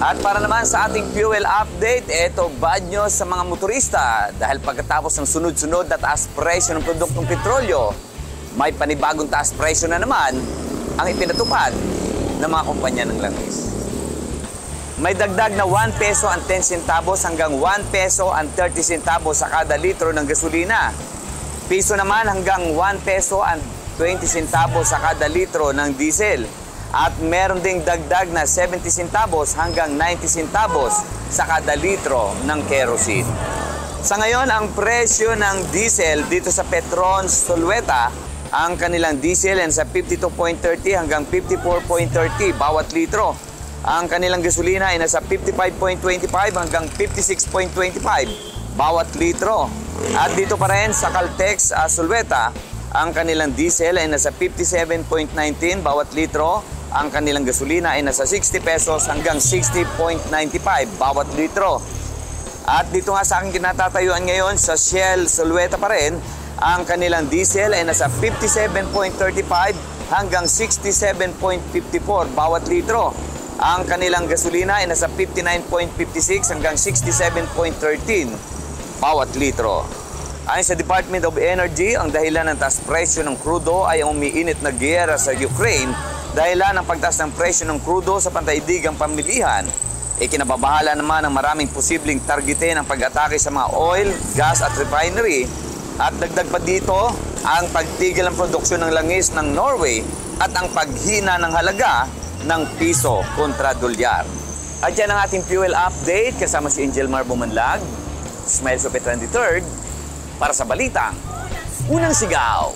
At para naman sa ating fuel update, eto bad news sa mga motorista dahil pagkatapos ng sunod-sunod na taas presyo ng produktong petrolyo, may panibagong taas presyo na naman ang ipinatupad ng mga kumpanya ng langis. May dagdag na 1 peso ang 10 centavos hanggang 1 peso ang 30 centavos sa kada litro ng gasolina. Piso naman hanggang 1 peso ang 20 centavos sa kada litro ng diesel. At meron ding dagdag na 70 centavos hanggang 90 centavos sa kada litro ng kerosene. Sa ngayon, ang presyo ng diesel dito sa Petron Sulweta, ang kanilang diesel ay sa 52.30 hanggang 54.30 bawat litro. Ang kanilang gasolina ay nasa 55.25 hanggang 56.25 bawat litro. At dito pa rin sa Caltex Sulweta, ang kanilang diesel ay nasa 57.19 bawat litro. Ang kanilang gasolina ay nasa 60 pesos hanggang 60.95 bawat litro. At dito nga sa aking kinatatayuan ngayon sa Shell Sulweta pa rin, ang kanilang diesel ay nasa 57.35 hanggang 67.54 bawat litro. Ang kanilang gasolina ay nasa 59.56 hanggang 67.13 bawat litro. Ayon sa Department of Energy, ang dahilan ng taas presyo ng krudo ay ang umiinit na giyera sa Ukraine. Dahilan ng pagtaas ng presyo ng krudo sa pantaidigang pamilihan, ikinababahala naman ang maraming posibleng targetin ang pag-atake sa mga oil, gas at refinery. At dagdag pa dito, ang pagtigil ng produksyon ng langis ng Norway at ang paghina ng halaga ng piso kontra dolyar. At yan ang ating fuel update kasama si Angel Mar Bumanlag, Smile Sope 23rd, para sa Balitang Unang Sigaw.